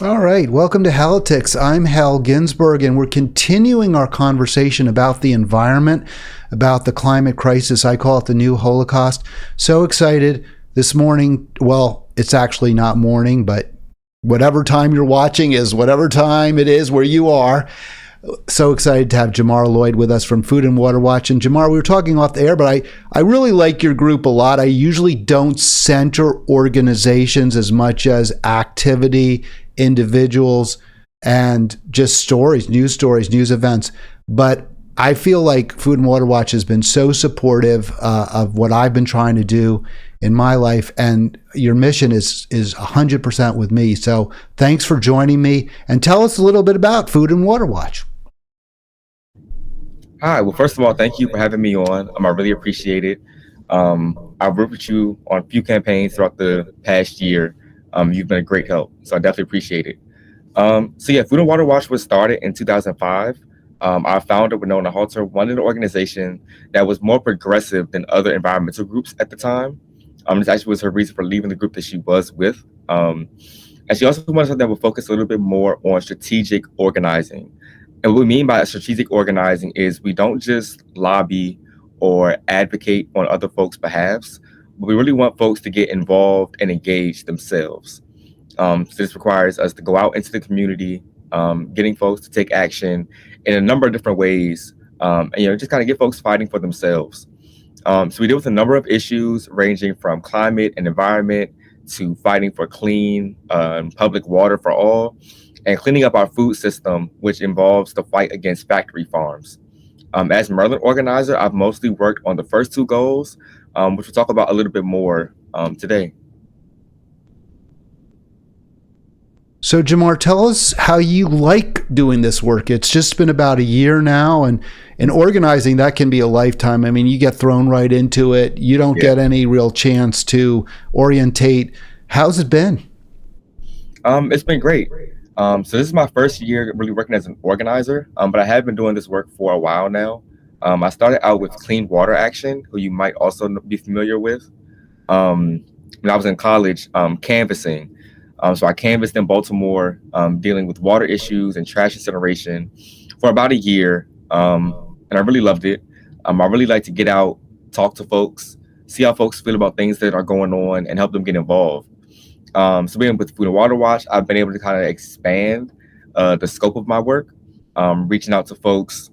All right, welcome to Halitics. I'm Hal Ginsberg, and we're continuing our conversation about the environment, about the climate crisis. I call it the new Holocaust. So excited this morning. Well, it's actually not morning, but whatever time you're watching is whatever time it is where you are. So excited to have Jomar Lloyd with us from Food and Water Watch. And Jomar, we were talking off the air, but I really like your group a lot. I usually don't center organizations as much as activity, individuals, and just stories, news events. But I feel like Food and Water Watch has been so supportive of what I've been trying to do in my life, and your mission is 100% with me. So thanks for joining me, and tell us a little bit about Food and Water Watch. Hi. Well, first of all, thank you for having me on. I really appreciate it. I've worked with you on a few campaigns throughout the past year. You've been a great help, so I definitely appreciate it. Food and Water Watch was started in 2005. Our founder, Winona Halter, wanted an organization that was more progressive than other environmental groups at the time. This actually was her reason for leaving the group that she was with. And she also wanted something that would focus a little bit more on strategic organizing. And what we mean by strategic organizing is we don't just lobby or advocate on other folks' behalves, but we really want folks to get involved and engage themselves. So this requires us to go out into the community, getting folks to take action in a number of different ways, and just kind of get folks fighting for themselves. So we deal with a number of issues ranging from climate and environment to fighting for clean public water for all, and cleaning up our food system, which involves the fight against factory farms. As Merlin organizer, I've mostly worked on the first two goals, which we'll talk about a little bit more today. So Jomar, tell us how you like doing this work. It's just been about a year now, and in organizing, that can be a lifetime. I mean, you get thrown right into it. You don't get any real chance to orientate. How's it been? It's been great. So this is my first year really working as an organizer, but I have been doing this work for a while now. I started out with Clean Water Action, who you might also be familiar with. When I was in college, canvassing. So I canvassed in Baltimore, dealing with water issues and trash incineration for about a year, and I really loved it. I really like to get out, talk to folks, see how folks feel about things that are going on, and help them get involved. So being with Food and Water Watch, I've been able to kind of expand the scope of my work, reaching out to folks,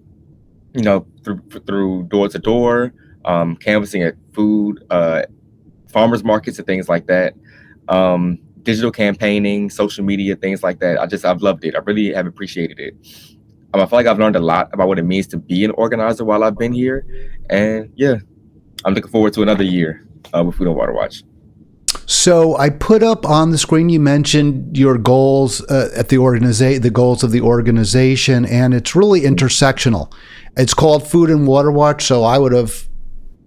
through door to door, canvassing at food, farmers markets and things like that, digital campaigning, social media, things like that. I've loved it. I really have appreciated it. I feel like I've learned a lot about what it means to be an organizer while I've been here. And yeah, I'm looking forward to another year with Food and Water Watch. So I put up on the screen, you mentioned your goals at the goals of the organization, and it's really intersectional. It's called Food and Water Watch. So I would have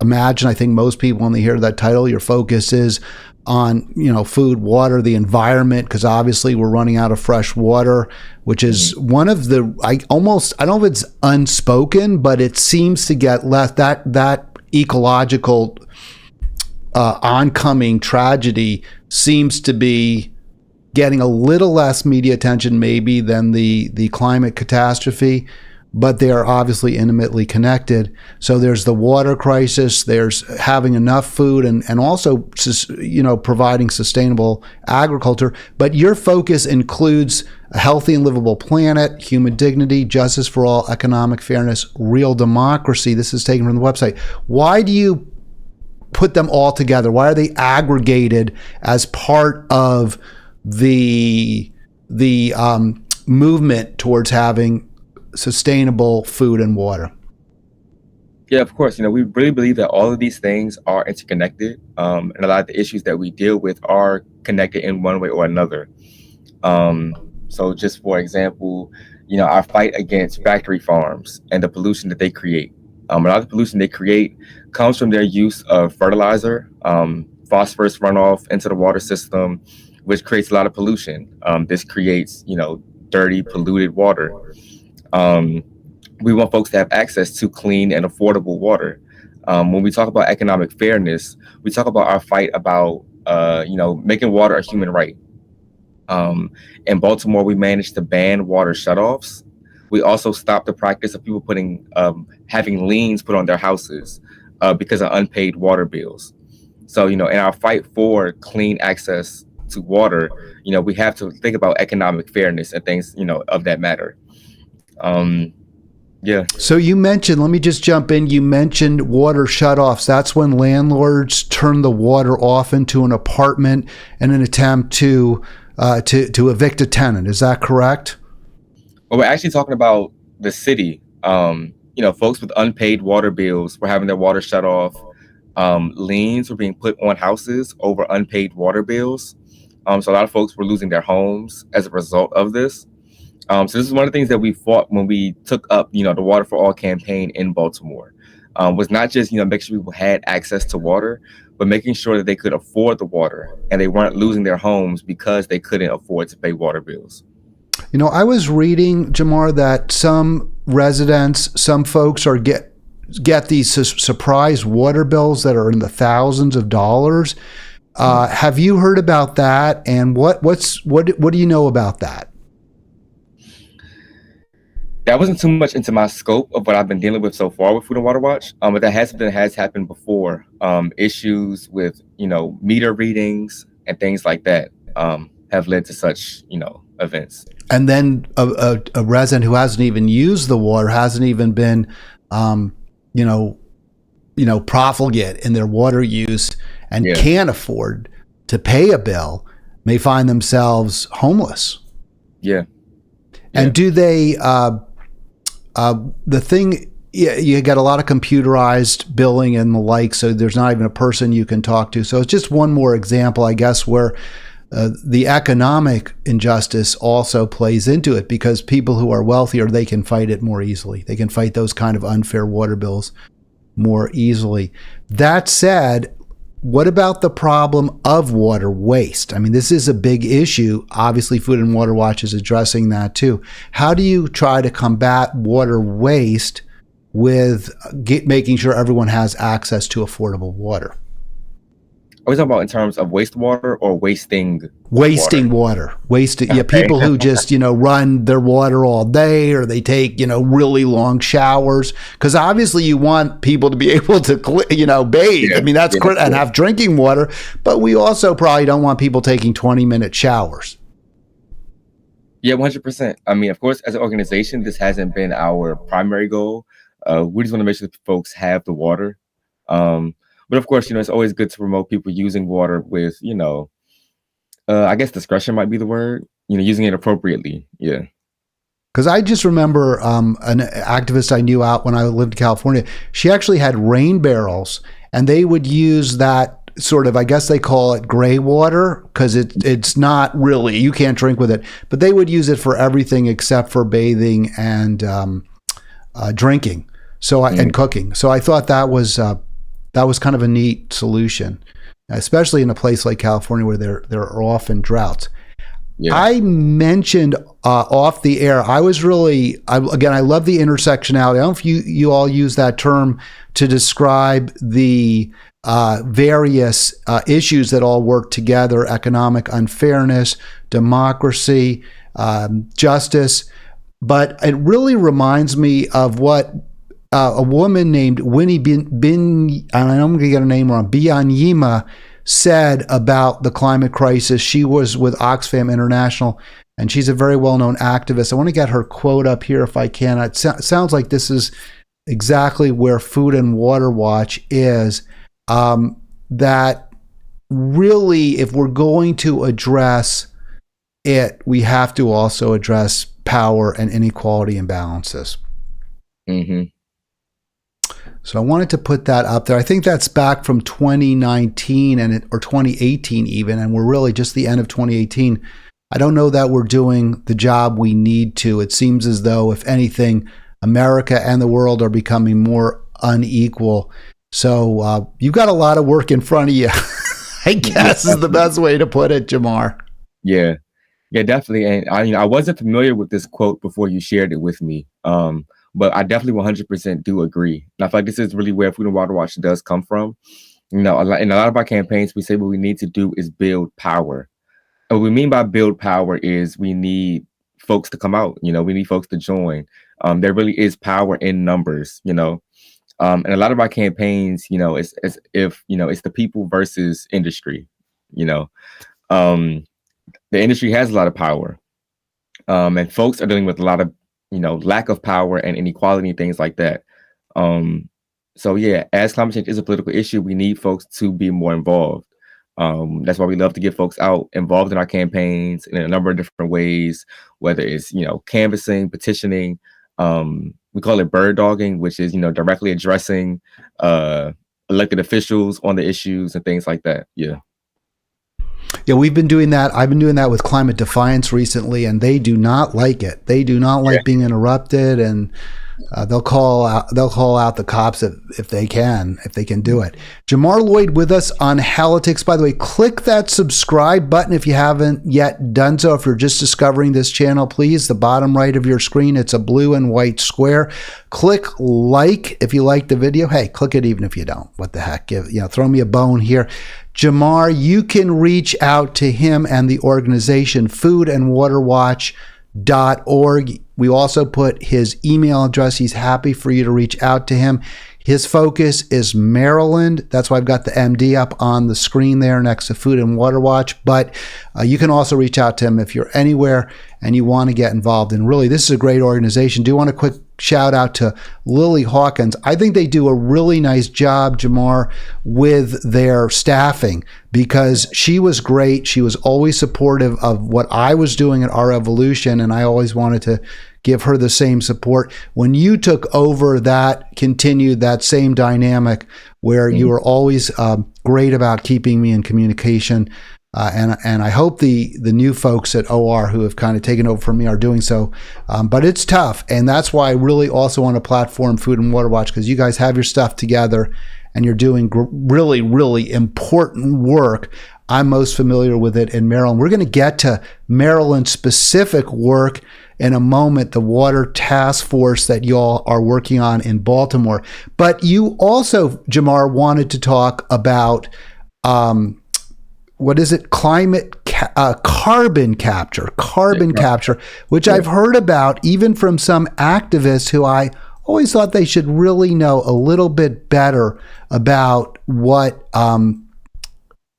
imagined, I think most people when they hear that title, your focus is on, food, water, the environment, because obviously we're running out of fresh water, which is one of the, I don't know if it's unspoken, but it seems to get less, that ecological oncoming tragedy seems to be getting a little less media attention maybe than the climate catastrophe, but they are obviously intimately connected. So there's the water crisis, there's having enough food, and also providing sustainable agriculture. But your focus includes a healthy and livable planet, human dignity, justice for all, economic fairness, real democracy. This is taken from the website. Why do you put them all together? Why are they aggregated as part of the movement towards having sustainable food and water? Yeah, of course. We really believe that all of these things are interconnected, and a lot of the issues that we deal with are connected in one way or another. So just for example, our fight against factory farms and the pollution that they create. A lot of the pollution they create comes from their use of fertilizer, phosphorus runoff into the water system, which creates a lot of pollution. This creates, dirty, polluted water. We want folks to have access to clean and affordable water. When we talk about economic fairness, we talk about our fight about, making water a human right. In Baltimore, we managed to ban water shutoffs. We also stopped the practice of people having liens put on their houses because of unpaid water bills. So, in our fight for clean access to water, we have to think about economic fairness and things, of that matter. Yeah. So you mentioned, let me just jump in. You mentioned water shutoffs. That's when landlords turn the water off into an apartment in an attempt to evict a tenant. Is that correct? Well, we're actually talking about the city. Folks with unpaid water bills were having their water shut off. Liens were being put on houses over unpaid water bills. So a lot of folks were losing their homes as a result of this. So this is one of the things that we fought when we took up, the Water for All campaign in Baltimore. Was not just, making sure people had access to water, but making sure that they could afford the water and they weren't losing their homes because they couldn't afford to pay water bills. I was reading, Jomar, that some residents, some folks get these surprise water bills that are in the thousands of dollars. Have you heard about that? And what do you know about that? That wasn't too much into my scope of what I've been dealing with so far with Food and Water Watch, but that has happened before. Issues with meter readings and things like that have led to such events. And then a resident who hasn't even used the water, hasn't even been profligate in their water use, and can't afford to pay a bill, may find themselves homeless. Yeah. And do they? The thing, you get a lot of computerized billing and the like, so there's not even a person you can talk to. So it's just one more example, I guess, where the economic injustice also plays into it, because people who are wealthier, they can fight it more easily. They can fight those kind of unfair water bills more easily. That said, what about the problem of water waste? I mean, this is a big issue. Obviously, Food and Water Watch is addressing that too. How do you try to combat water waste with making sure everyone has access to affordable water? Are we talking about in terms of wastewater or wasting water? Yeah, people who just run their water all day, or they take really long showers, because obviously you want people to be able to bathe. I mean, that's great, and have drinking water, but we also probably don't want people taking 20-minute showers. Yeah, 100%. I mean, of course, as an organization, this hasn't been our primary goal. We just want to make sure that folks have the water. But of course, it's always good to promote people using water with, I guess discretion might be the word, using it appropriately. Yeah. Because I just remember an activist I knew out when I lived in California. She actually had rain barrels, and they would use that sort of, I guess they call it gray water, because it's not really, you can't drink with it, but they would use it for everything except for bathing and drinking. And cooking. So I thought that was kind of a neat solution, especially in a place like California where there are often droughts. Yeah. I mentioned off the air, I love the intersectionality. I don't know if you all use that term to describe the various issues that all work together: economic unfairness, democracy, justice. But it really reminds me of what a woman named Winnie and I'm going to get her name wrong, Byanyima, said about the climate crisis. She was with Oxfam International, and she's a very well-known activist. I want to get her quote up here if I can. It sounds like this is exactly where Food and Water Watch is, that really, if we're going to address it, we have to also address power and inequality imbalances. Mm-hmm. So I wanted to put that up there. I think that's back from 2019 or 2018 even, and we're really just the end of 2018. I don't know that we're doing the job we need to. It seems as though, if anything, America and the world are becoming more unequal. So you've got a lot of work in front of you, I guess is the best way to put it, Jomar. Yeah, definitely. And I wasn't familiar with this quote before you shared it with me. But I definitely 100% do agree. And I feel like this is really where Food and Water Watch does come from. In a lot of our campaigns, we say what we need to do is build power. what we mean by build power is we need folks to come out. We need folks to join. There really is power in numbers. And a lot of our campaigns, it's if it's the people versus industry. You know, um, the industry has a lot of power, and folks are dealing with a lot of lack of power and inequality and things like that. So yeah, as climate change is a political issue, we need folks to be more involved. That's why we love to get folks out involved in our campaigns in a number of different ways, whether it's canvassing, petitioning. We call it bird dogging, which is directly addressing elected officials on the issues and things like that. Yeah. Yeah, we've been doing that. I've been doing that with Climate Defiance recently, and they do not like it. They do not like being interrupted, and they'll call out the cops if they can do it. Jomar Lloyd with us on Halitics. By the way, click that subscribe button if you haven't yet done so. If you're just discovering this channel, please, the bottom right of your screen, it's a blue and white square. Click like if you like the video. Hey, click it even if you don't. What the heck? Throw me a bone here. Jomar, you can reach out to him and the organization foodandwaterwatch.org. We also put his email address. He's happy for you to reach out to him. His focus is Maryland. That's why I've got the MD up on the screen there next to Food and Water Watch. But you can also reach out to him if you're anywhere and you want to get involved. And really, this is a great organization. Do want a quick shout out to Lily Hawkins. I think they do a really nice job, Jomar, with their staffing because she was great. She was always supportive of what I was doing at Our Evolution, and I always wanted to give her the same support. When you took over, that continued that same dynamic where you were always great about keeping me in communication. And I hope the new folks at OR who have kind of taken over from me are doing so. But it's tough. And that's why I really also want to platform Food and Water Watch, because you guys have your stuff together and you're doing really, really important work. I'm most familiar with it in Maryland. We're going to get to Maryland specific work in a moment, the water task force that y'all are working on in Baltimore. But you also, Jomar, wanted to talk about what is it? Carbon capture, which I've heard about even from some activists who I always thought they should really know a little bit better about what,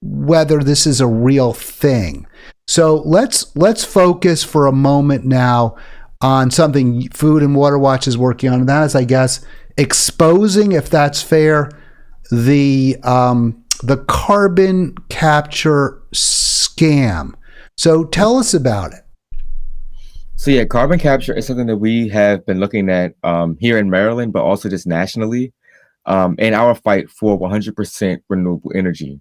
whether this is a real thing. So let's focus for a moment now on something Food and Water Watch is working on, and that is, I guess, exposing, if that's fair, the carbon capture scam. So tell us about it. So yeah, carbon capture is something that we have been looking at here in Maryland, but also just nationally in our fight for 100% renewable energy.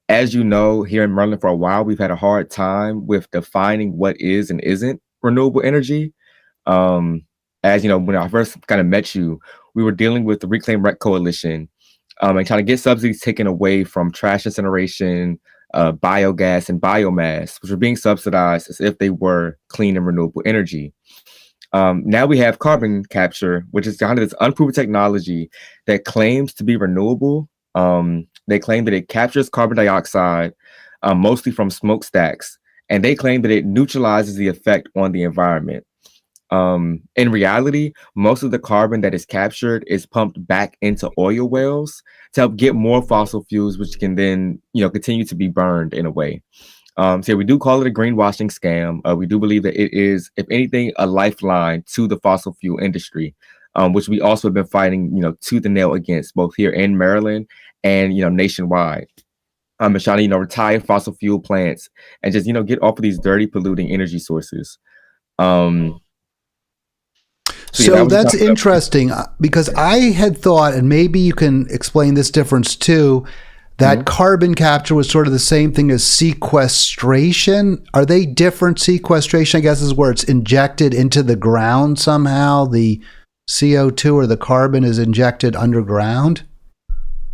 As you know, here in Maryland for a while, we've had a hard time with defining what is and isn't renewable energy. As you know, when I first kind of met you, we were dealing with the Reclaim Rec Coalition and trying to get subsidies taken away from trash incineration, biogas, and biomass, which were being subsidized as if they were clean and renewable energy. Now we have carbon capture, which is kind of this unproven technology that claims to be renewable. They claim that it captures carbon dioxide, mostly from smokestacks, and they claim that it neutralizes the effect on the environment. In reality, most of the carbon that is captured is pumped back into oil wells to help get more fossil fuels, which can then, continue to be burned in a way. So yeah, we do call it a greenwashing scam. We do believe that it is, if anything, a lifeline to the fossil fuel industry, which we also have been fighting, tooth and nail against, both here in Maryland and, nationwide. And trying to, retire fossil fuel plants and just, get off of these dirty, polluting energy sources. So that's interesting because I had thought, and maybe you can explain this difference too, that carbon capture was sort of the same thing as sequestration. Are they different? Sequestration, I guess, is where it's injected into the ground somehow. The CO2 or the carbon is injected underground.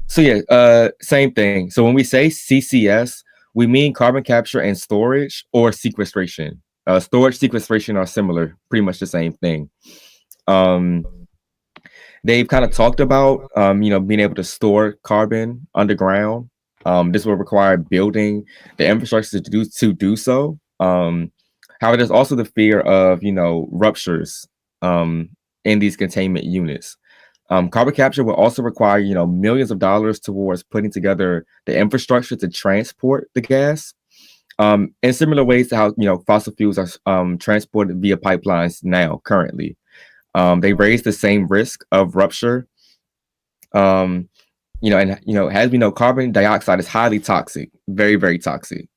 So yeah, same thing. So when we say CCS, we mean carbon capture and storage or sequestration. Storage, sequestration are similar, pretty much the same thing. They've kind of talked about, being able to store carbon underground. This will require building the infrastructure to do so. However, there's also the fear of, ruptures in these containment units. Carbon capture will also require, millions of dollars towards putting together the infrastructure to transport the gas. In similar ways to how, fossil fuels are transported via pipelines now, currently. They raise the same risk of rupture. As we know, carbon dioxide is highly toxic, very, very toxic.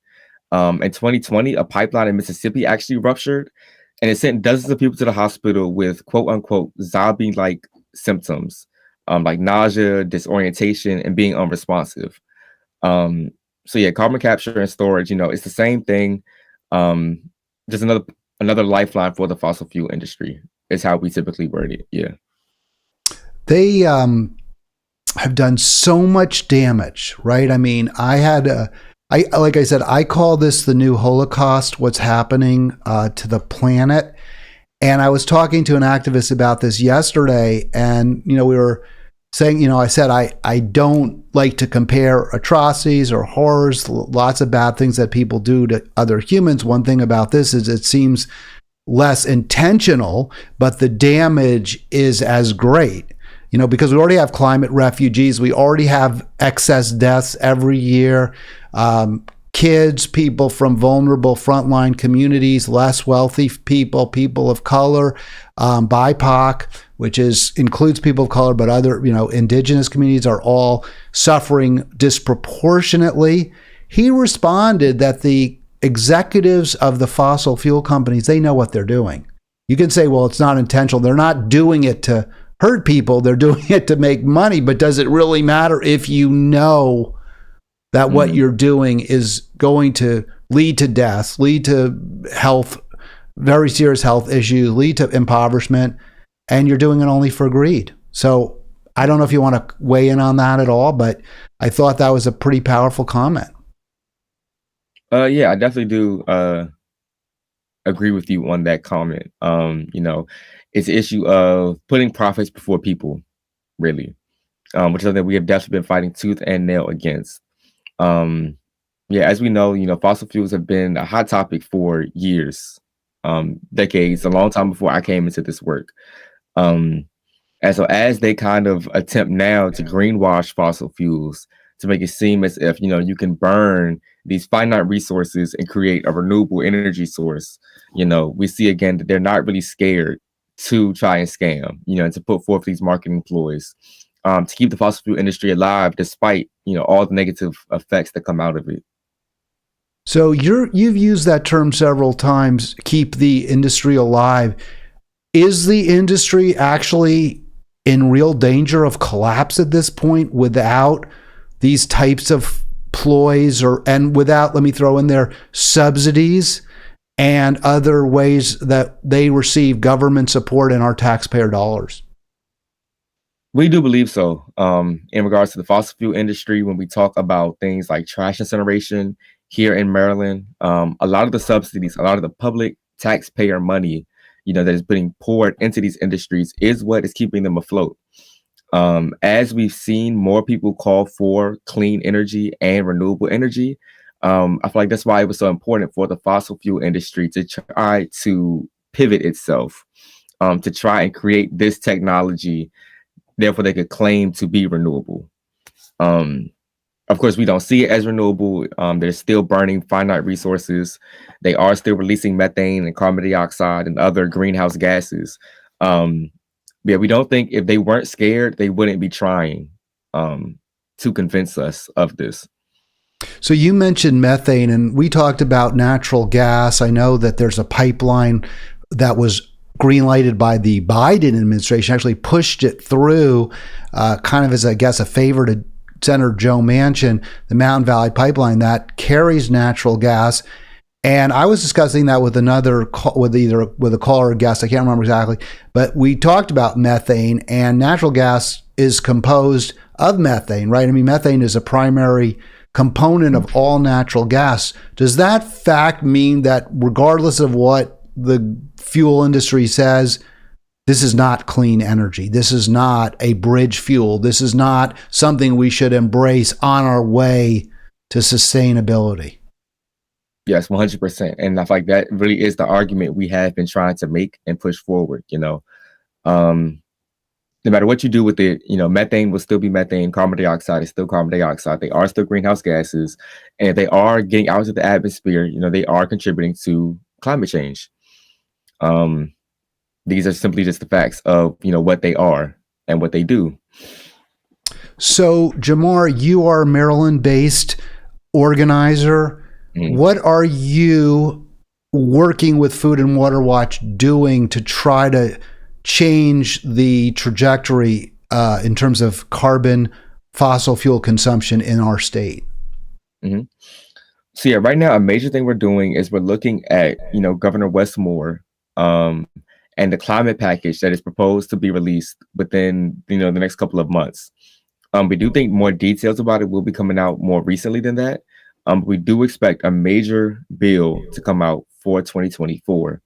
In 2020, a pipeline in Mississippi actually ruptured, and it sent dozens of people to the hospital with quote unquote zombie-like symptoms, like nausea, disorientation, and being unresponsive. So yeah, carbon capture and storage, it's the same thing. Just another lifeline for the fossil fuel industry is how we typically word it. Yeah. They have done so much damage, right? I mean, like I said, I call this the new Holocaust, what's happening to the planet. And I was talking to an activist about this yesterday, and, we were saying, I said, I don't like to compare atrocities or horrors, lots of bad things that people do to other humans. One thing about this is it seems less intentional, but the damage is as great. Because we already have climate refugees, we already have excess deaths every year. Kids, people from vulnerable frontline communities, less wealthy people, people of color, BIPOC, which includes people of color, but other, indigenous communities are all suffering disproportionately. He responded that the executives of the fossil fuel companies, they know what they're doing. You can say, well, it's not intentional. They're not doing it to hurt people. They're doing it to make money. But does it really matter if you know that what you're doing is going to lead to death, lead to health, very serious health issues, lead to impoverishment, and you're doing it only for greed? So I don't know if you want to weigh in on that at all, but I thought that was a pretty powerful comment. Yeah, I definitely do agree with you on that comment. It's an issue of putting profits before people, really, which is something we have definitely been fighting tooth and nail against. As we know, fossil fuels have been a hot topic for years, decades, a long time before I came into this work. And so as they kind of attempt now to greenwash fossil fuels to make it seem as if, you can burn these finite resources and create a renewable energy source, we see again that they're not really scared to try and scam, and to put forth these marketing ploys to keep the fossil fuel industry alive, despite, all the negative effects that come out of it. So you've used that term several times, keep the industry alive. Is the industry actually in real danger of collapse at this point without these types of ploys and without, let me throw in there, subsidies and other ways that they receive government support and our taxpayer dollars? We do believe so. In regards to the fossil fuel industry, when we talk about things like trash incineration here in Maryland, a lot of the subsidies, a lot of the public taxpayer money, that is being poured into these industries is what is keeping them afloat. As we've seen more people call for clean energy and renewable energy, I feel like that's why it was so important for the fossil fuel industry to try to pivot itself, to try and create this technology. Therefore, they could claim to be renewable. Of course, we don't see it as renewable. They're still burning finite resources. They are still releasing methane and carbon dioxide and other greenhouse gases. We don't think if they weren't scared, they wouldn't be trying to convince us of this. So you mentioned methane, and we talked about natural gas. I know that there's a pipeline that was green-lighted by the Biden administration, actually pushed it through kind of as, I guess, a favor to Senator Joe Manchin, the Mountain Valley Pipeline that carries natural gas. And I was discussing that with with a caller or a guest, I can't remember exactly, but we talked about methane, and natural gas is composed of methane, right? I mean, methane is a primary component of all natural gas. Does that fact mean that regardless of what the fuel industry says, this is not clean energy, this is not a bridge fuel, this is not something we should embrace on our way to sustainability. Yes, 100%. And I feel like that really is the argument we have been trying to make and push forward. No matter what you do with it, methane will still be methane. Carbon dioxide is still carbon dioxide. They are still greenhouse gases, and if they are getting out into the atmosphere, they are contributing to climate change. These are simply just the facts of, what they are and what they do. So, Jomar, you are a Maryland-based organizer. Mm-hmm. What are you working with Food and Water Watch doing to try to change the trajectory in terms of carbon fossil fuel consumption in our state? Mm-hmm. So yeah, right now a major thing we're doing is we're looking at Governor Wes Moore and the climate package that is proposed to be released within the next couple of months. We do think more details about it will be coming out more recently than that. We do expect a major bill to come out for 2024.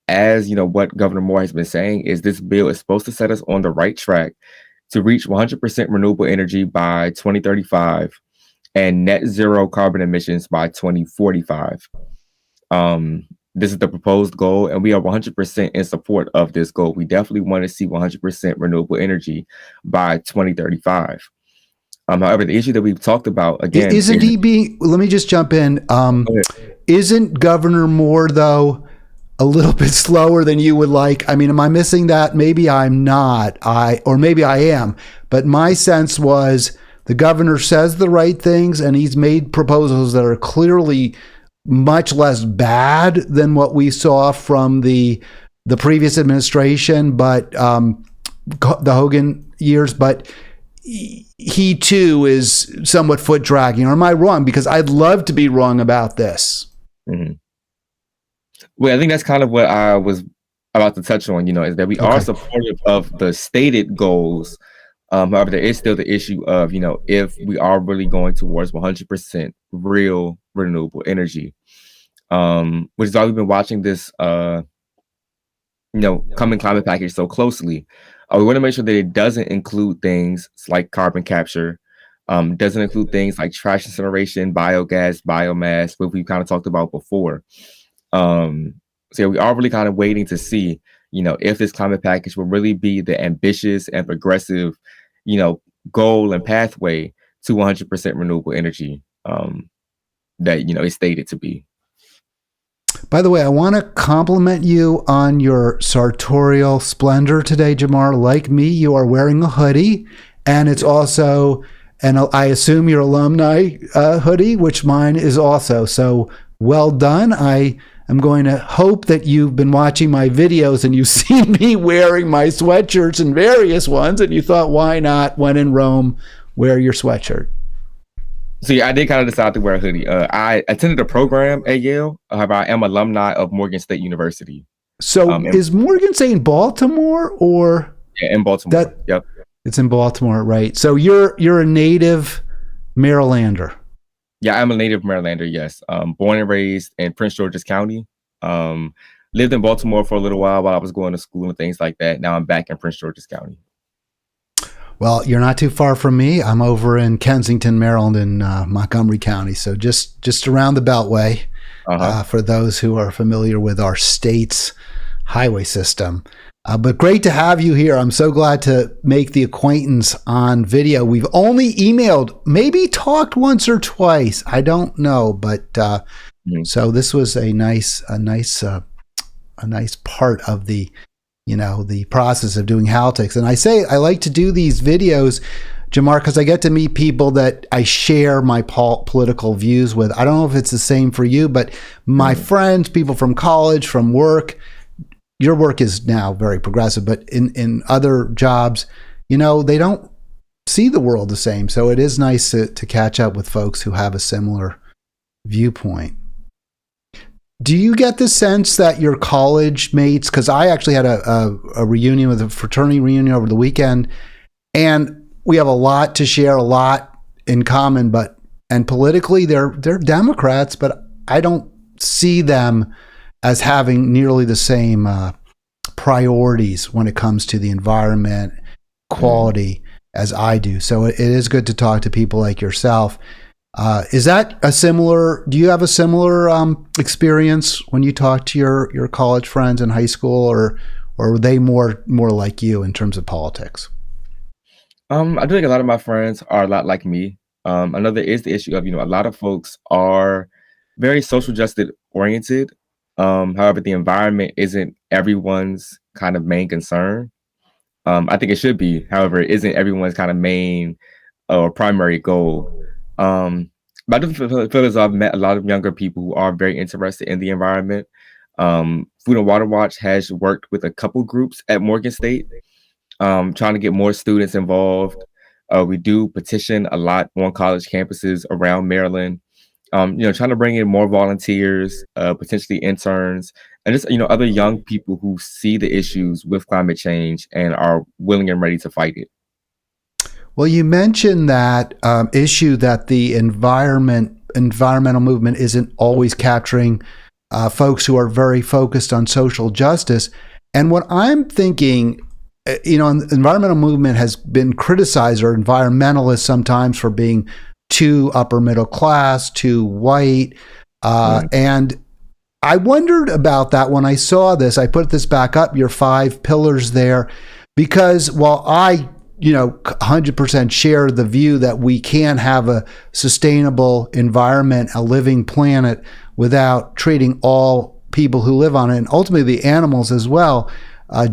As what Governor Moore has been saying is this bill is supposed to set us on the right track to reach 100% renewable energy by 2035 and net zero carbon emissions by 2045. This is the proposed goal, and we are 100% in support of this goal. We definitely want to see 100% renewable energy by 2035. However, the issue that we've talked about again, let me just jump in. Isn't Governor Moore, though, a little bit slower than you would like? I mean, am I missing that? Maybe I'm not. Or maybe I am. But my sense was the governor says the right things, and he's made proposals that are clearly much less bad than what we saw from the previous administration, but the Hogan years. But he too is somewhat foot dragging. Or am I wrong? Because I'd love to be wrong about this. Mm-hmm. Well, I think that's kind of what I was about to touch on, is that we are supportive of the stated goals. However, there is still the issue of, if we are really going towards 100% real renewable energy, which is why we've been watching this, coming climate package so closely. We want to make sure that it doesn't include things like carbon capture, doesn't include things like trash incineration, biogas, biomass, what we've kind of talked about before. So yeah, we are really kind of waiting to see, if this climate package will really be the ambitious and progressive, goal and pathway to 100% renewable energy that, is stated to be. By the way, I want to compliment you on your sartorial splendor today, Jomar. Like me, you are wearing a hoodie, and it's also, and I assume your alumni hoodie, which mine is also. So well done. I'm going to hope that you've been watching my videos and you've seen me wearing my sweatshirts and various ones, and you thought, why not, when in Rome, wear your sweatshirt? So yeah, I did kind of decide to wear a hoodie. I attended a program at Yale. However, I am alumni of Morgan State University. So is Morgan State in Baltimore or? Yeah, in Baltimore. Yep. It's in Baltimore, right? So you're a native Marylander. Yeah, I'm a native Marylander, yes. Born and raised in Prince George's County. Lived in Baltimore for a little while I was going to school and things like that. Now I'm back in Prince George's County. Well, you're not too far from me. I'm over in Kensington, Maryland, in Montgomery County. So just around the Beltway, for those who are familiar with our state's highway system. But great to have you here. I'm so glad to make the acquaintance on video. We've only emailed, maybe talked once or twice. I don't know, but so this was a nice part of the the process of doing Halitics. And I like to do these videos, Jomar, because I get to meet people that I share my political views with. I don't know if it's the same for you, but my friends, people from college, from work. Your work is now very progressive, but in other jobs, they don't see the world the same. So it is nice to catch up with folks who have a similar viewpoint. Do you get the sense that your college mates, because I actually had a reunion with a fraternity reunion over the weekend, and we have a lot to share, a lot in common, and politically they're Democrats, but I don't see them as having nearly the same priorities when it comes to the environment, quality, as I do. So it is good to talk to people like yourself. Is that a similar? Do you have a similar experience when you talk to your college friends in high school, or are they more like you in terms of politics? I do think a lot of my friends are a lot like me. I know there is the issue of, a lot of folks are very social justice oriented. However, the environment isn't everyone's kind of main concern. I think it should be. However, it isn't everyone's kind of main or primary goal. But I do feel as though I've met a lot of younger people who are very interested in the environment. Food and Water Watch has worked with a couple groups at Morgan State, trying to get more students involved. We do petition a lot on college campuses around Maryland. Trying to bring in more volunteers, potentially interns, and just other young people who see the issues with climate change and are willing and ready to fight it. Well, you mentioned that issue that the environmental movement isn't always capturing folks who are very focused on social justice. And what I'm thinking, the environmental movement has been criticized, or environmentalists sometimes, for being too upper middle class, too white. And I wondered about that when I saw this. I put this back up, your 5 pillars there, because while I 100% share the view that we can't have a sustainable environment, a living planet, without treating all people who live on it, and ultimately the animals as well,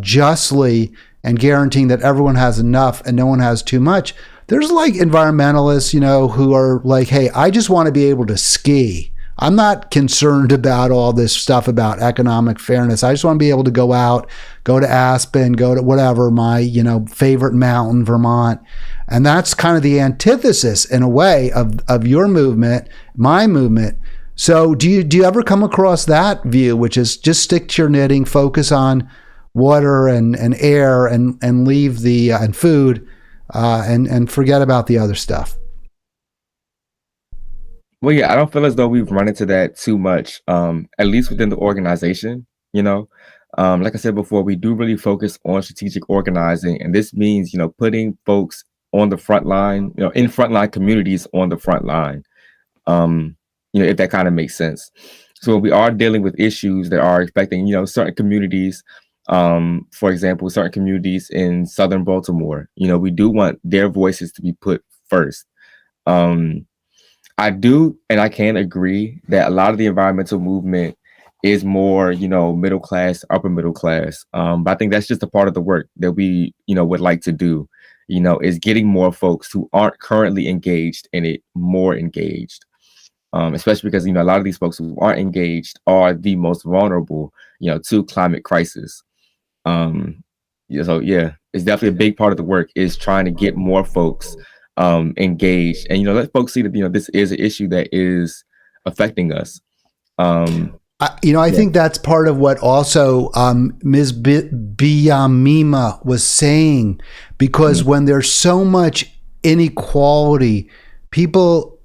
justly, and guaranteeing that everyone has enough and no one has too much. There's like environmentalists, who are like, hey, I just want to be able to ski. I'm not concerned about all this stuff about economic fairness. I just want to be able to go out, go to Aspen, go to whatever, my, favorite mountain, Vermont. And that's kind of the antithesis in a way of your movement, my movement. So do you ever come across that view, which is just stick to your knitting, focus on water and air and leave the and food and forget about the other stuff? Well, yeah, I don't feel as though we've run into that too much, at least within the organization. Like I said before, we do really focus on strategic organizing, and this means, putting folks on the front line, in frontline communities on the front line, if that kind of makes sense. So when we are dealing with issues that are affecting, certain communities, for example, certain communities in Southern Baltimore, we do want their voices to be put first. I do, and I can agree that a lot of the environmental movement is more, middle class, upper middle class. But I think that's just a part of the work that we, would like to do, is getting more folks who aren't currently engaged in it more engaged. Especially because, a lot of these folks who aren't engaged are the most vulnerable, to climate crisis. So yeah, it's definitely a big part of the work is trying to get more folks engaged and let folks see that this is an issue that is affecting us. I think that's part of what also Ms. Biyamima was saying, because when there's so much inequality, people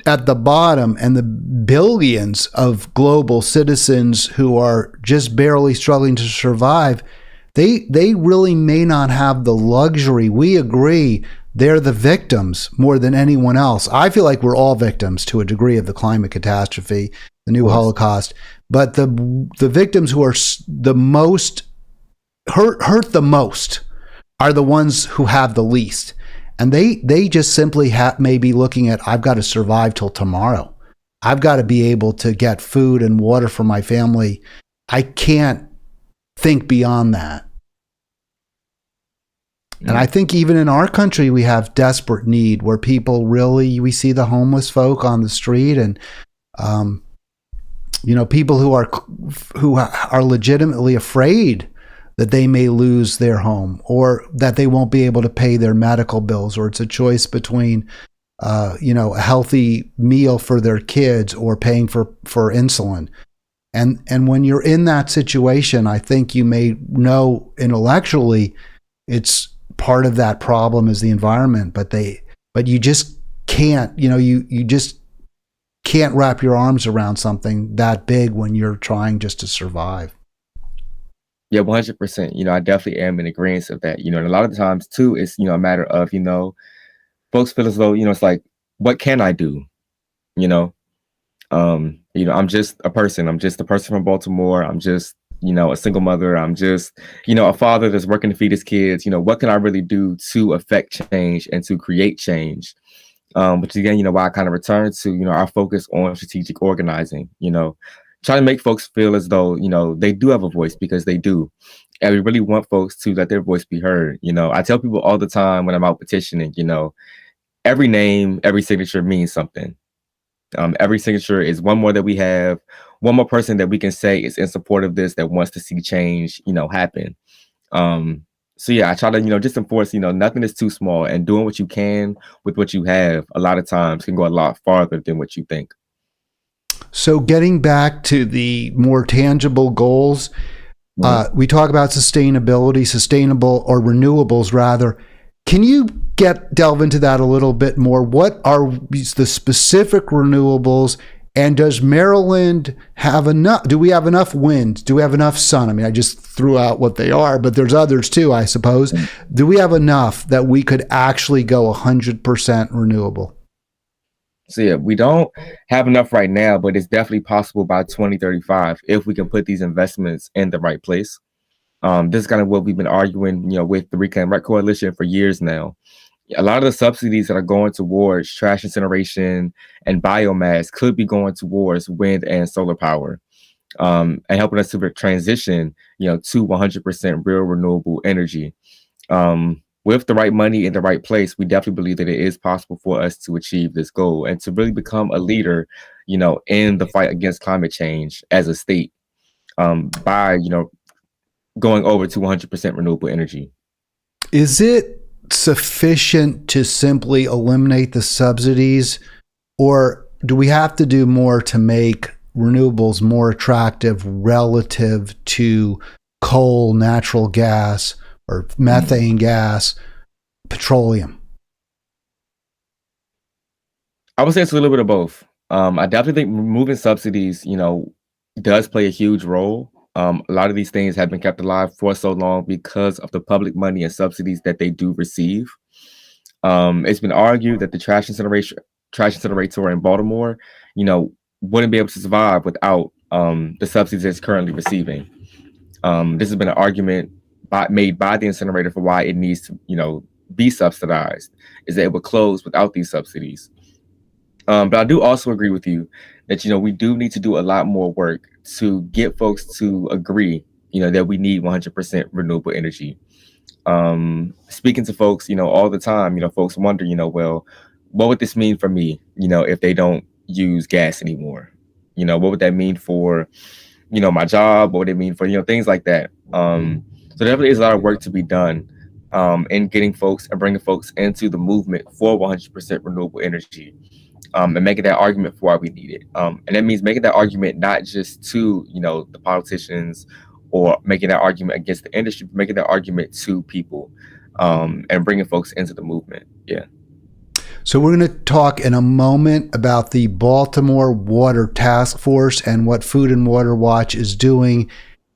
at the bottom and the billions of global citizens who are just barely struggling to survive, they really may not have the luxury. We agree they're the victims more than anyone else. I feel like we're all victims to a degree of the climate catastrophe, the new Holocaust. But the victims who are the most hurt the most are the ones who have the least. And they just simply may be looking at, I've got to survive till tomorrow. I've got to be able to get food and water for my family. I can't think beyond that. And I think even in our country, we have desperate need where people we see the homeless folk on the street and, people who are legitimately afraid that they may lose their home or that they won't be able to pay their medical bills, or it's a choice between, a healthy meal for their kids or paying for insulin. And when you're in that situation, I think you may know intellectually it's part of that problem is the environment, but you just can't, you just can't wrap your arms around something that big when you're trying just to survive. Yeah, 100%. I definitely am in agreement of that. And a lot of the times too, it's, a matter of, folks feel as though, it's like, what can I do? You know, I'm just a person. I'm just a person from Baltimore. I'm just, a single mother. I'm just, a father that's working to feed his kids. What can I really do to affect change and to create change? Which again, why I kind of return to, our focus on strategic organizing, trying to make folks feel as though, they do have a voice, because they do. And we really want folks to let their voice be heard. I tell people all the time when I'm out petitioning, every name, every signature means something. Every signature is one more that we have, one more person that we can say is in support of this, that wants to see change, happen. So yeah, I try to, just enforce, nothing is too small, and doing what you can with what you have a lot of times can go a lot farther than what you think. So getting back to the more tangible goals, we talk about sustainability, sustainable or renewables rather. Can you delve into that a little bit more? What are the specific renewables? And does Maryland have enough? Do we have enough wind? Do we have enough sun? I mean, I just threw out what they are, but there's others too, I suppose. Do we have enough that we could actually go 100% renewable? So yeah, we don't have enough right now, but it's definitely possible by 2035 if we can put these investments in the right place. This is kind of what we've been arguing, with the Reclaim Rec Coalition for years now. A lot of the subsidies that are going towards trash incineration and biomass could be going towards wind and solar power, and helping us to transition, to 100% real renewable energy. With the right money in the right place, we definitely believe that it is possible for us to achieve this goal and to really become a leader, in the fight against climate change as a state, by, going over to 100% renewable energy. Is it sufficient to simply eliminate the subsidies, or do we have to do more to make renewables more attractive relative to coal, natural gas, or methane gas, petroleum? I would say it's a little bit of both. I definitely think removing subsidies, does play a huge role. A lot of these things have been kept alive for so long because of the public money and subsidies that they do receive. It's been argued that the trash incinerator in Baltimore, wouldn't be able to survive without the subsidies it's currently receiving. This has been an argument made by the incinerator for why it needs to, be subsidized, is that it would close without these subsidies. But I do also agree with you that, we do need to do a lot more work to get folks to agree, that we need 100% renewable energy. Speaking to folks, all the time, folks wonder, well, what would this mean for me, if they don't use gas anymore? What would that mean for, my job? What would it mean for, things like that? So definitely is a lot of work to be done, in getting folks and bringing folks into the movement for 100% renewable energy. And making that argument for why we need it. And that means making that argument not just to, the politicians, or making that argument against the industry, but making that argument to people, and bringing folks into the movement. Yeah. So we're going to talk in a moment about the Baltimore Water Task Force and what Food and Water Watch is doing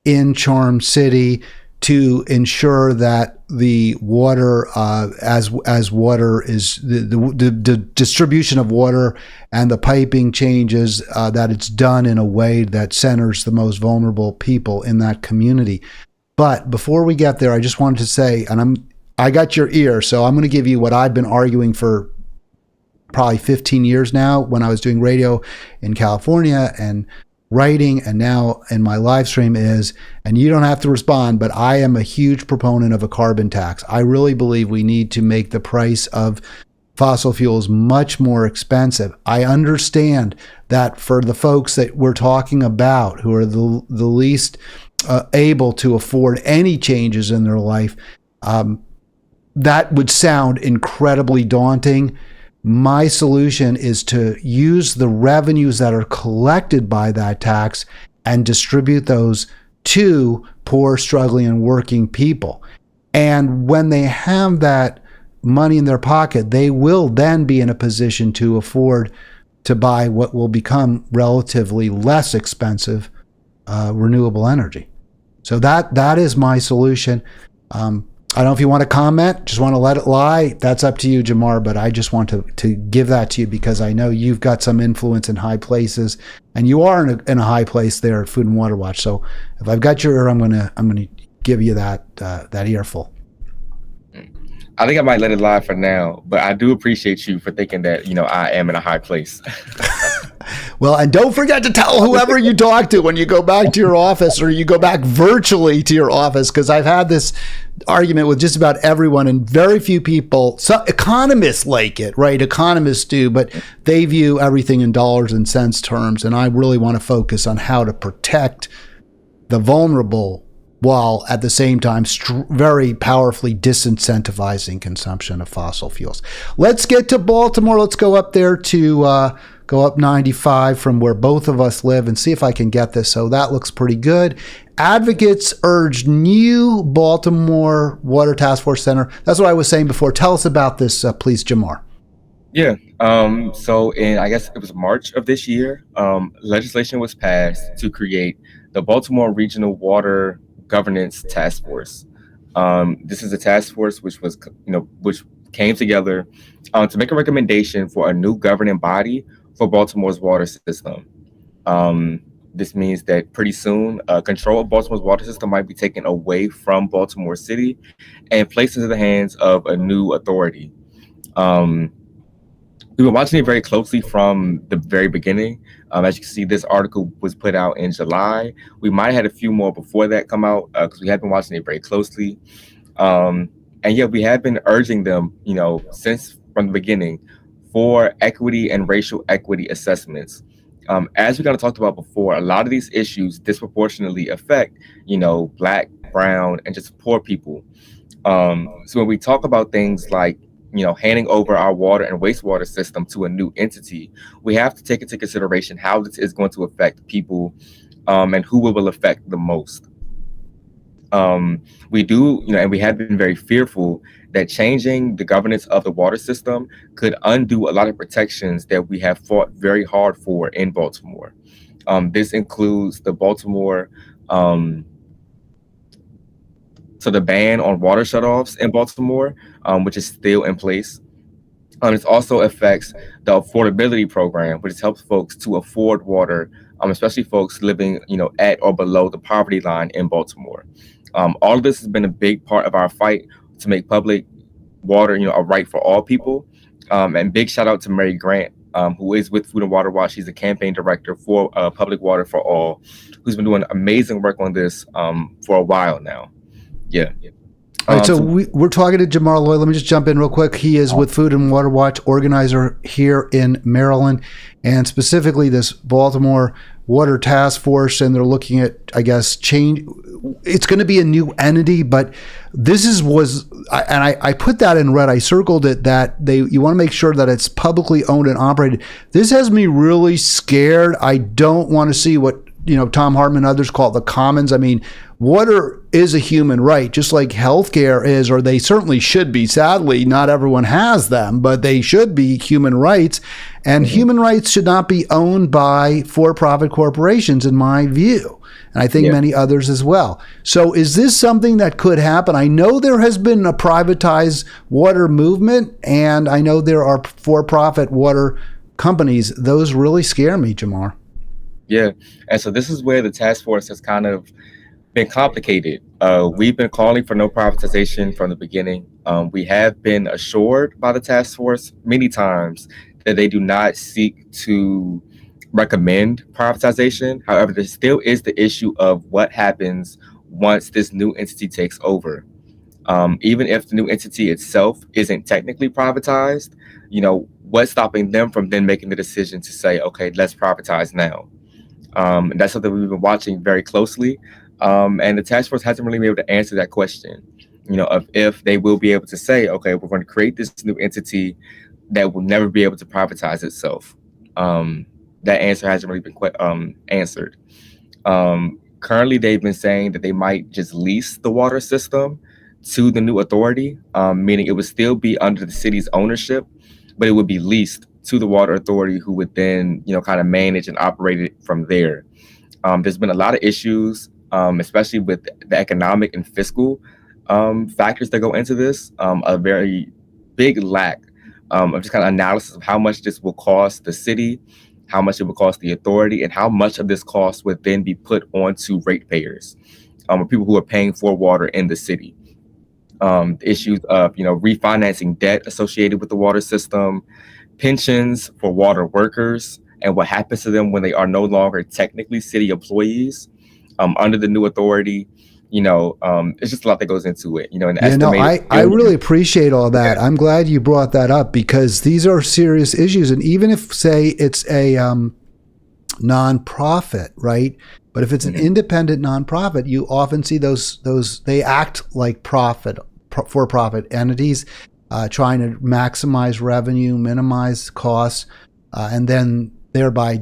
in Charm City to ensure that the water, as water is the distribution of water and the piping changes, that it's done in a way that centers the most vulnerable people in that community. But before we get there, I just wanted to say, and I got your ear, so I'm going to give you what I've been arguing for probably 15 years now, when I was doing radio in California and writing, and now in my live stream is, and you don't have to respond, but I am a huge proponent of a carbon tax. I really believe we need to make the price of fossil fuels much more expensive. I understand that for the folks that we're talking about, who are the least able to afford any changes in their life, that would sound incredibly daunting. My solution is to use the revenues that are collected by that tax and distribute those to poor, struggling, and working people. And when they have that money in their pocket, they will then be in a position to afford to buy what will become relatively less expensive renewable energy. So that is my solution. I don't know if you want to comment, just want to let it lie. That's up to you, Jomar, but I just want to give that to you because I know you've got some influence in high places, and you are in a high place there at Food and Water Watch. So if I've got your ear, I'm gonna give you that earful. I think I might let it lie for now, but I do appreciate you for thinking that, I am in a high place. Well, and don't forget to tell whoever you talk to when you go back to your office or you go back virtually to your office, because I've had this argument with just about everyone, and very few people, some economists like it, right? Economists do, but they view everything in dollars and cents terms. And I really want to focus on how to protect the vulnerable while at the same time very powerfully disincentivizing consumption of fossil fuels. Let's get to Baltimore. Let's go up there to go up 95 from where both of us live and see if I can get this. So that looks pretty good. Advocates urge new Baltimore Water Task Force Center. That's what I was saying before. Tell us about this, please, Jomar. Yeah. So in, I guess it was March of this year, legislation was passed to create the Baltimore Regional Water Governance Task Force. This is a task force which was, which came together to make a recommendation for a new governing body for Baltimore's water system. This means that pretty soon, control of Baltimore's water system might be taken away from Baltimore City and placed into the hands of a new authority. We've been watching it very closely from the very beginning. As you can see, this article was put out in July. We might have had a few more before that come out because we have been watching it very closely. And yeah, we have been urging them, since from the beginning, for equity and racial equity assessments. As we kind of talked about before, a lot of these issues disproportionately affect, Black, brown, and just poor people. So when we talk about things like, handing over our water and wastewater system to a new entity, we have to take into consideration how this is going to affect people and who it will affect the most. We do, and we have been very fearful that changing the governance of the water system could undo a lot of protections that we have fought very hard for in Baltimore. This includes the Baltimore, so the ban on water shutoffs in Baltimore, which is still in place. It also affects the affordability program, which helps folks to afford water, especially folks living, at or below the poverty line in Baltimore. All of this has been a big part of our fight to make public water, a right for all people. And big shout out to Mary Grant, who is with Food and Water Watch. She's a campaign director for Public Water for All, who's been doing amazing work on this for a while now. Yeah. All right, so we're talking to Jomar Lloyd. Let me just jump in real quick. He is with Food and Water Watch, organizer here in Maryland, and specifically this Baltimore Water Task Force, and they're looking at, I guess, change. It's going to be a new entity, but this I put that in red. I circled it that you want to make sure that it's publicly owned and operated. This has me really scared. I don't want to see what Tom Hartman and others call it the commons. I mean, water is a human right, just like healthcare is, or they certainly should be. Sadly, not everyone has them, but they should be human rights. And human rights should not be owned by for-profit corporations, in my view. And I think many others as well. So is this something that could happen? I know there has been a privatized water movement, and I know there are for-profit water companies. Those really scare me, Jomar. Yeah. And so this is where the task force has kind of been complicated. We've been calling for no privatization from the beginning. We have been assured by the task force many times that they do not seek to recommend privatization. However, there still is the issue of what happens once this new entity takes over. Even if the new entity itself isn't technically privatized, what's stopping them from then making the decision to say, okay, let's privatize now? And that's something we've been watching very closely. And the task force hasn't really been able to answer that question, of if they will be able to say, okay, we're going to create this new entity that will never be able to privatize itself. That answer hasn't really been answered. Currently, they've been saying that they might just lease the water system to the new authority, meaning it would still be under the city's ownership, but it would be leased to the water authority, who would then, kind of manage and operate it from there. There's been a lot of issues especially with the economic and fiscal factors that go into this. A very big lack of just kind of analysis of how much this will cost the city, how much it will cost the authority, and how much of this cost would then be put onto ratepayers, or people who are paying for water in the city. Issues of refinancing debt associated with the water system, pensions for water workers, and what happens to them when they are no longer technically city employees under the new authority. It's just a lot that goes into it. An Yeah, no, estimated I billion. really appreciate all that. Yeah. I'm glad you brought that up because these are serious issues. And even if, say, it's a nonprofit, right? But if it's an independent nonprofit, you often see those they act like for-profit entities, trying to maximize revenue, minimize costs, and then thereby,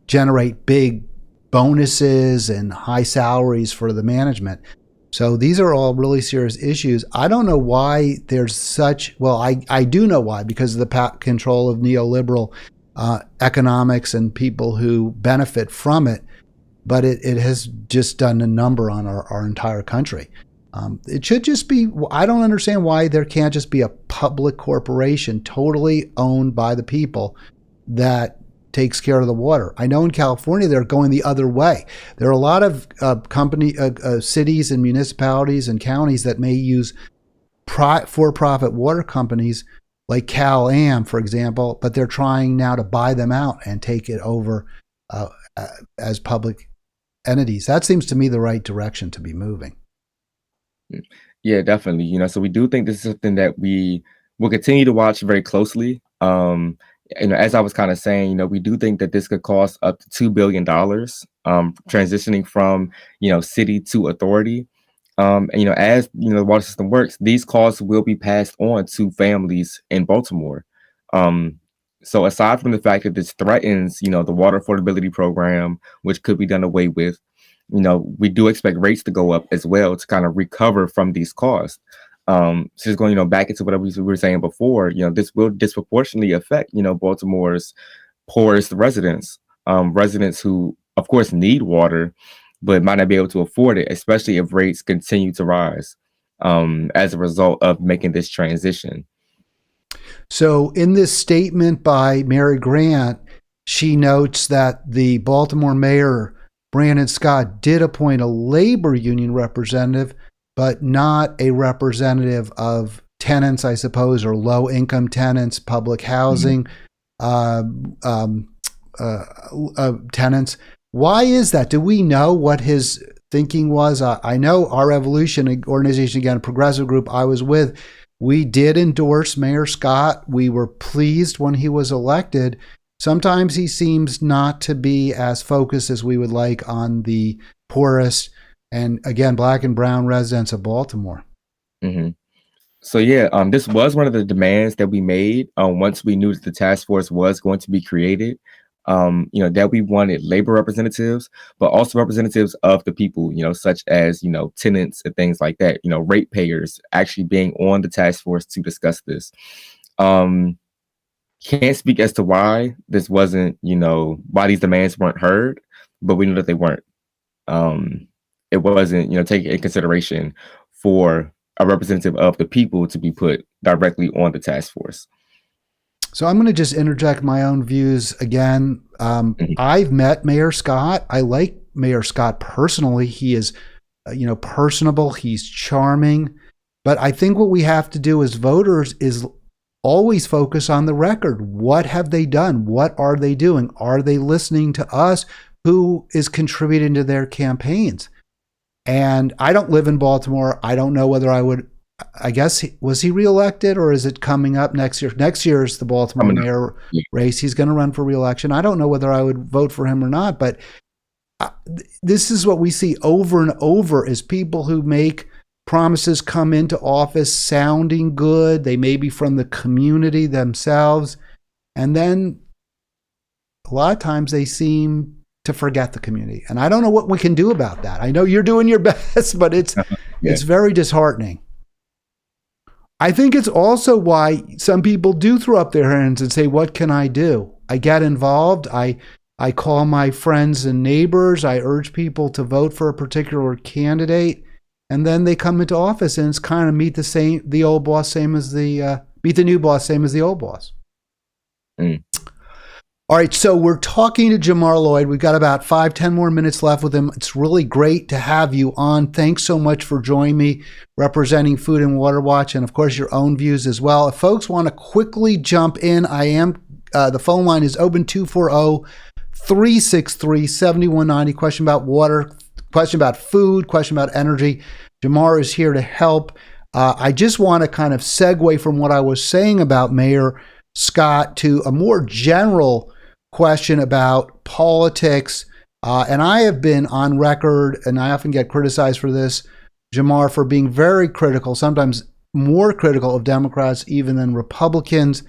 generate big bonuses and high salaries for the management. So these are all really serious issues. I don't know why there's such, well, I do know why, because of the control of neoliberal economics and people who benefit from it. But it has just done a number on our entire country. It should just be, I don't understand why there can't just be a public corporation totally owned by the people that takes care of the water. I know in California they're going the other way. There are a lot of cities and municipalities and counties that may use for-profit water companies like Cal Am, for example, but they're trying now to buy them out and take it over as public entities. That seems to me the right direction to be moving. Yeah, definitely. So we do think this is something that we will continue to watch very closely. As I was kind of saying, we do think that this could cost up to $2 billion, transitioning from, city to authority. As the water system works, these costs will be passed on to families in Baltimore. So aside from the fact that this threatens, the water affordability program, which could be done away with, we do expect rates to go up as well to kind of recover from these costs. So just going, back into what we were saying before, this will disproportionately affect, Baltimore's poorest residents, residents who, of course, need water, but might not be able to afford it, especially if rates continue to rise as a result of making this transition. So in this statement by Mary Grant, she notes that the Baltimore mayor, Brandon Scott, did appoint a labor union representative, but not a representative of tenants, I suppose, or low-income tenants, public housing tenants. Why is that? Do we know what his thinking was? I know our Revolution organization, again, a progressive group I was with, we did endorse Mayor Scott. We were pleased when he was elected. Sometimes he seems not to be as focused as we would like on the poorest and, again, Black and brown residents of Baltimore. Mm-hmm. So yeah, this was one of the demands that we made once we knew that the task force was going to be created. That we wanted labor representatives, but also representatives of the people, such as, tenants and things like that, ratepayers actually being on the task force to discuss this. Can't speak as to why this wasn't, why these demands weren't heard, but we know that they weren't. It wasn't, taken in consideration for a representative of the people to be put directly on the task force. So I'm going to just interject my own views again. I've met Mayor Scott. I like Mayor Scott personally. He is, personable. He's charming. But I think what we have to do as voters is always focus on the record. What have they done? What are they doing? Are they listening to us? Who is contributing to their campaigns? And I don't live in Baltimore. I don't know whether I would. I guess, was he reelected or is it coming up next year? Next year is the Baltimore mayor race. He's going to run for reelection. I don't know whether I would vote for him or not, but this is what we see over and over is people who make promises come into office sounding good. They may be from the community themselves. And then a lot of times they seem to forget the community. And I don't know what we can do about that. I know you're doing your best, but it's very disheartening. I think it's also why some people do throw up their hands and say, what can I do? I get involved. I I call my friends and neighbors. I urge people to vote for a particular candidate, and then they come into office, and it's kind of meet the old boss, same as meet the new boss, same as the old boss. Mm. All right, so we're talking to Jomar Lloyd. We've got about 5-10 more minutes left with him. It's really great to have you on. Thanks so much for joining me, representing Food and Water Watch, and of course your own views as well. If folks want to quickly jump in, the phone line is open 240-363-7190. Question about water, question about food, question about energy. Jomar is here to help. I just want to kind of segue from what I was saying about Mayor Scott to a more general question about politics. And I have been on record, and I often get criticized for this, Jomar, for being very critical, sometimes more critical of Democrats even than Republicans.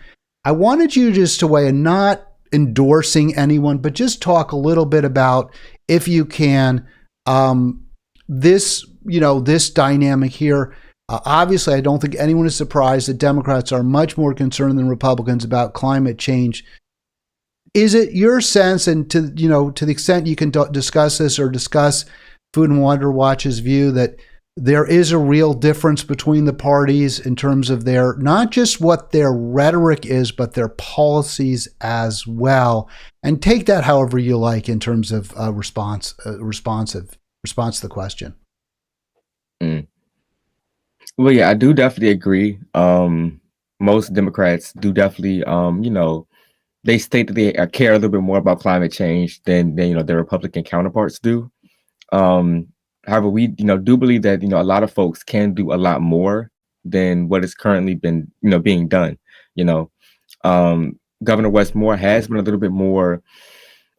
I wanted you just to weigh in, not endorsing anyone, but just talk a little bit about, if you can, this dynamic here. Obviously, I don't think anyone is surprised that Democrats are much more concerned than Republicans about climate change. Is it your sense, and to the extent you can discuss this or discuss Food and Water Watch's view, that there is a real difference between the parties in terms of their, not just what their rhetoric is, but their policies as well? And take that however you like in terms of response to the question. Well, yeah, I do definitely agree. Most Democrats do definitely, they state that they care a little bit more about climate change than their Republican counterparts do. However, we do believe that a lot of folks can do a lot more than what has currently been being done. Governor Wes Moore has been a little bit more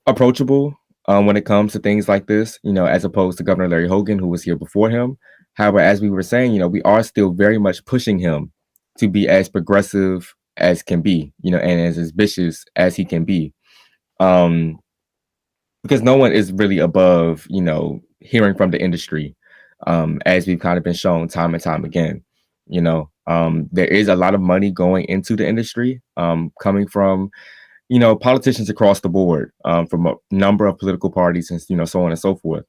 approachable when it comes to things like this, as opposed to Governor Larry Hogan, who was here before him. However, as we were saying, we are still very much pushing him to be as progressive as can be, and as ambitious as he can be. Because no one is really above, hearing from the industry, as we've kind of been shown time and time again. There is a lot of money going into the industry, coming from, politicians across the board, from a number of political parties and, so on and so forth.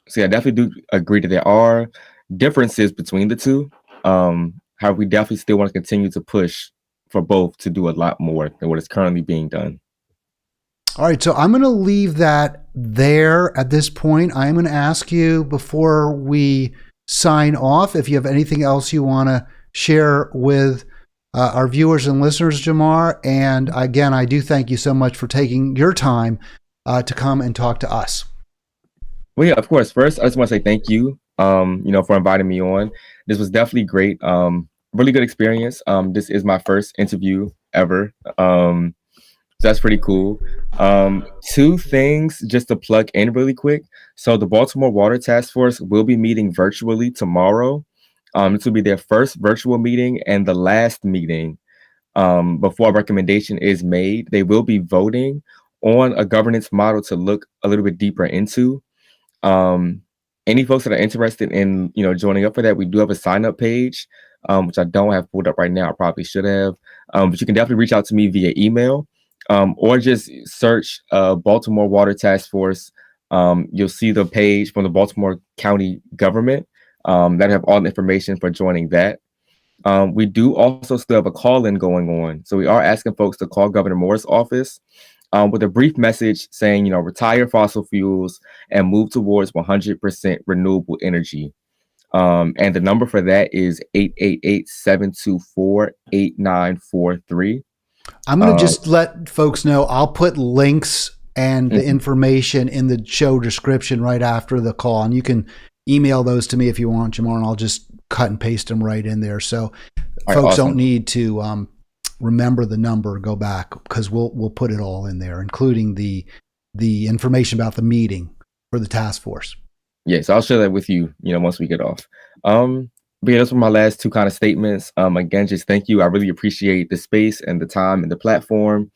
So yeah, I definitely do agree that there are differences between the two. However, we definitely still want to continue to push for both to do a lot more than what is currently being done. All right, so I'm going to leave that there at this point. I'm going to ask you, before we sign off, if you have anything else you want to share with our viewers and listeners, Jomar. And again, I do thank you so much for taking your time to come and talk to us. Well, yeah, of course. First, I just want to say thank you, for inviting me on. This was definitely great. Really good experience. This is my first interview ever. So that's pretty cool. Two things just to plug in really quick. So the Baltimore Water Task Force will be meeting virtually tomorrow. This will be their first virtual meeting and the last meeting before a recommendation is made. They will be voting on a governance model to look a little bit deeper into. Any folks that are interested in, joining up for that, we do have a sign up page, which I don't have pulled up right now. I probably should have, but you can definitely reach out to me via email, or just search Baltimore Water Task Force. You'll see the page from the Baltimore County government that have all the information for joining that. We do also still have a call-in going on. So we are asking folks to call Governor Moore's office with a brief message saying, retire fossil fuels and move towards 100% renewable energy. And the number for that is 888-724-8943. I'm going to just let folks know, I'll put links and the information in the show description right after the call. And you can email those to me if you want, Jomar, and I'll just cut and paste them right in there. So folks don't need to remember the number, go back, because we'll put it all in there, including the information about the meeting for the task force. Yes, I'll share that with you, once we get off. But yeah, those were my last two kind of statements. Again, just thank you. I really appreciate the space and the time and the platform.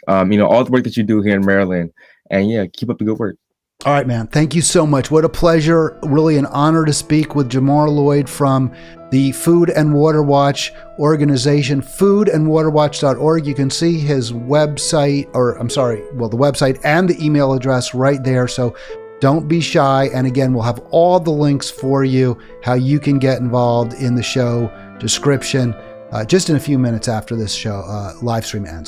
All the work that you do here in Maryland. And yeah, keep up the good work. All right, man. Thank you so much. What a pleasure. Really an honor to speak with Jomar Lloyd from the Food and Water Watch organization, foodandwaterwatch.org. You can see his website, the website and the email address right there. So don't be shy. And again, we'll have all the links for you, how you can get involved in the show description, just in a few minutes after this show live stream ends.